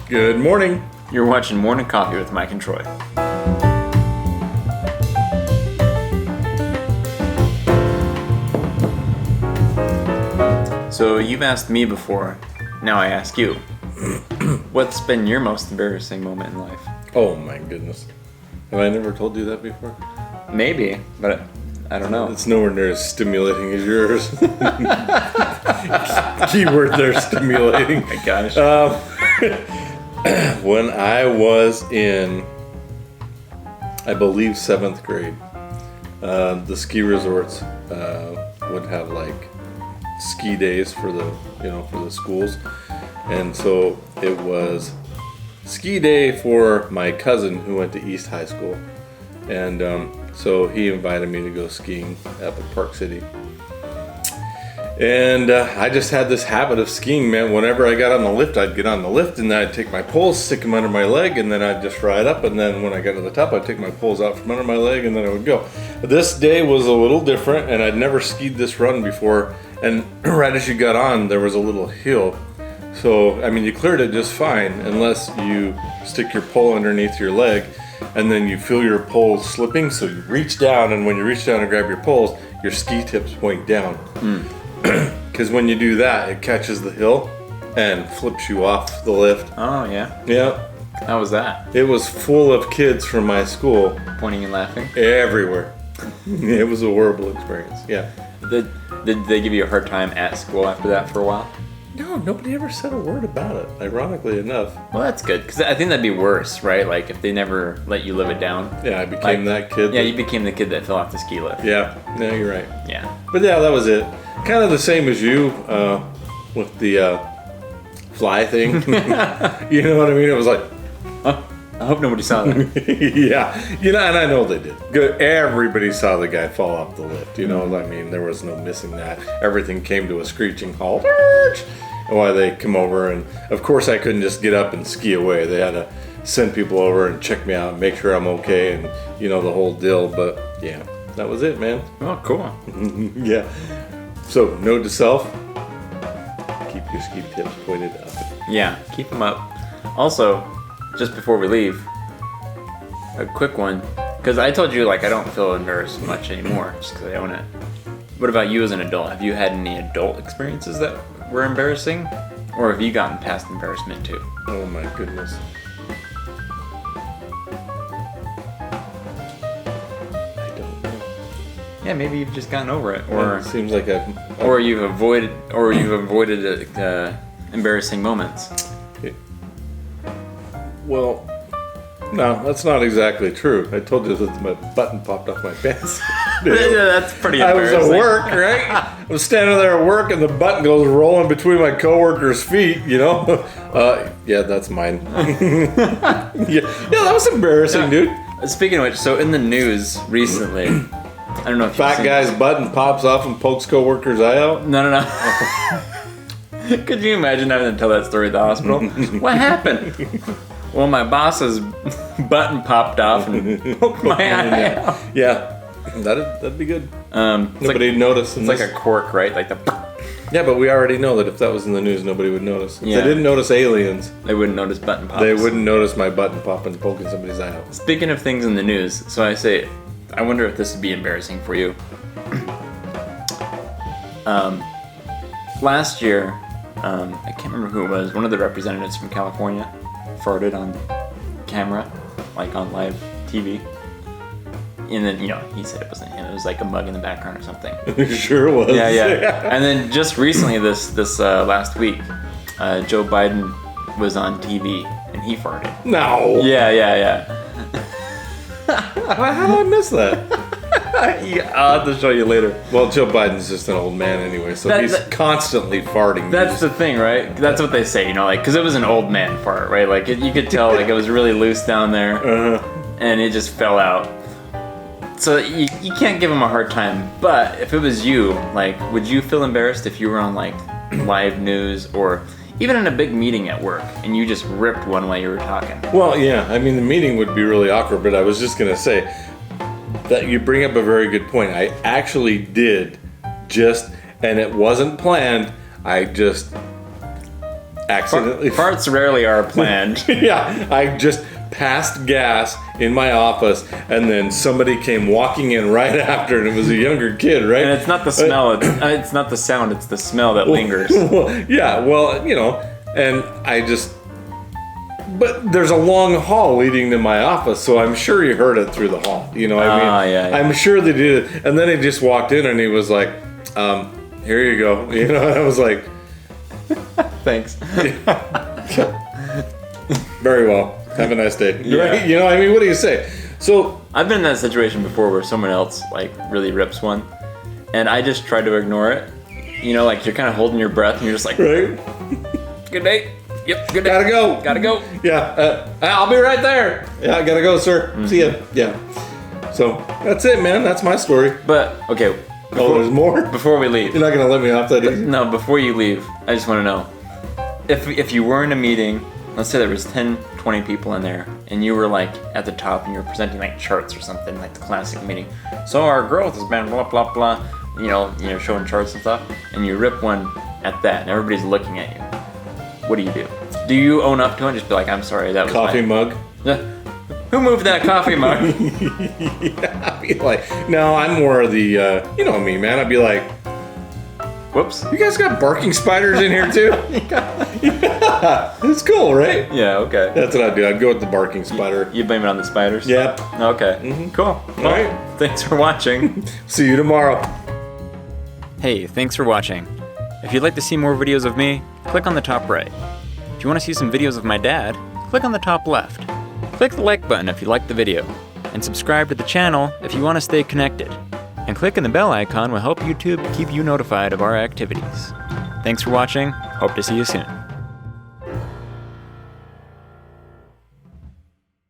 Good morning. You're watching Morning Coffee with Mike and Troy. So you've asked me before, now I ask you. What's been your most embarrassing moment in life? Oh my goodness. Have I never told you that before? Maybe, but I don't know. It's nowhere near as stimulating as yours. Keyword there, stimulating. Oh my gosh. When I was in, I believe, 7th grade, the ski resorts would have like ski days for the schools. And so it was ski day for my cousin who went to East High School. And so he invited me to go skiing up at Park City. And I just had this habit of skiing, man. Whenever I got on the lift, I'd get on the lift and then I'd take my poles, stick them under my leg, and then I'd just ride up. And then when I got to the top, I'd take my poles out from under my leg and then I would go. This day was a little different, and I'd never skied this run before. And right as you got on, there was a little hill. So, I mean, you cleared it just fine unless you stick your pole underneath your leg and then you feel your poles slipping. So you reach down, and when you reach down and grab your poles, your ski tips point down. Because when you do that, it catches the hill and flips you off the lift. Oh, yeah? Yeah. How was that? It was full of kids from my school. Pointing and laughing? Everywhere. It was a horrible experience. Yeah. Did they give you a hard time at school after that for a while? No, nobody ever said a word about it, ironically enough. Well, that's good, because I think that'd be worse, right? Like, if they never let you live it down. Yeah, I became that kid. Yeah, you became the kid that fell off the ski lift. Yeah, no, you're right. Yeah. But yeah, that was it. Kind of the same as you with the fly thing. You know what I mean? It was like, I hope nobody saw that. yeah, and I know they did. Good. Everybody saw the guy fall off the lift. I mean, there was no missing that. Everything came to a screeching halt. While they come over, and of course I couldn't just get up and ski away. They had to send people over and check me out and make sure I'm okay, and the whole deal. But yeah, that was it, man. Oh, cool. Yeah. So note to self: keep your ski tips pointed up. Yeah, keep them up. Also, just before we leave, a quick one, because I told you I don't feel embarrassed much anymore, just because I own it. What about you as an adult? Have you had any adult experiences that were embarrassing, or have you gotten past embarrassment too? Oh my goodness. I don't know. Yeah, maybe you've just gotten over it, or it seems like or you've avoided embarrassing moments. Well, no, that's not exactly true. I told you that my button popped off my pants. Yeah, that's pretty I was embarrassing. at work, right? I was standing there at work, and the button goes rolling between my coworker's feet. Yeah, that's mine. yeah, that was embarrassing, dude. Speaking of which, so in the news recently, I don't know if Fat guy's button pops off and pokes coworker's eye out. No. Could you imagine having to tell that story at the hospital? What happened? Well, my boss's button popped off and poked my eye out. Yeah, that'd be good. Nobody'd notice. It's like a cork, right? Like the. Yeah, but we already know that if that was in the news, nobody would notice. If Yeah. they didn't notice aliens, They wouldn't notice button pops. they wouldn't notice my button popping and poking somebody's eye out. Speaking of things in the news, so I say, I wonder if this would be embarrassing for you. Last year, I can't remember who it was. One of the representatives from California farted on camera, like on live TV. And then, he said it wasn't him. It was like a mug in the background or something. It sure was. Yeah. And then just recently, this last week, Joe Biden was on TV and he farted. No. Yeah. How did I miss that? I'll have to show you later. Well, Joe Biden's just an old man anyway, so he's constantly farting. That's the thing, right? That's what they say, because it was an old man fart, right? Like, you could tell, it was really loose down there, and it just fell out. So you can't give him a hard time, but if it was you, would you feel embarrassed if you were on, live news, or even in a big meeting at work, and you just ripped one while you were talking? Well, yeah, I mean, the meeting would be really awkward, but I was just going to say that you bring up a very good point. I actually did and it wasn't planned, I just accidentally. Farts rarely are planned. Yeah, I just passed gas in my office, and then somebody came walking in right after, and it was a younger kid, right? And it's not the smell, it's not the sound, it's the smell that lingers. Yeah, well, and I just. But there's a long hall leading to my office, so I'm sure he heard it through the hall. You know what I mean? Yeah. I'm sure they did it. And then he just walked in and he was like, here you go. And I was like, Thanks. very well. Have a nice day. Yeah. Right? You know what I mean? What do you say? So I've been in that situation before where someone else like really rips one, and I just try to ignore it. Like you're kind of holding your breath and you're just like, right? good day. Yep, good day. Gotta go. Gotta go. Yeah, I'll be right there. Yeah, I gotta go, sir. See ya. Yeah. So that's it, man. That's my story. But okay, Oh, there's more? before we leave. You're not gonna let me off that easy? No, before you leave, I just want to know if you were in a meeting. Let's say there was 10, 20 people in there, and you were like at the top, and you were presenting like charts or something, like the classic meeting. So our growth has been blah blah blah. Showing charts and stuff, and you rip one at that, and everybody's looking at you. What do you do? Do you own up to it and just be like, I'm sorry, that was Coffee mug. Who moved that coffee mug? Yeah, I'd be like, no, I'm more of the, you know me, man. I'd be like, Whoops. you guys got barking spiders in here too? Yeah, it's cool, right? Yeah, okay. That's what I'd do. I'd go with the barking spider. You blame it on the spiders? Yep. Okay. Cool. Well, All right. thanks for watching. See you tomorrow. Hey, thanks for watching. If you'd like to see more videos of me, click on the top right. If you want to see some videos of my dad, click on the top left. Click the like button if you liked the video, and subscribe to the channel if you want to stay connected. And clicking the bell icon will help YouTube keep you notified of our activities. Thanks for watching. Hope to see you soon.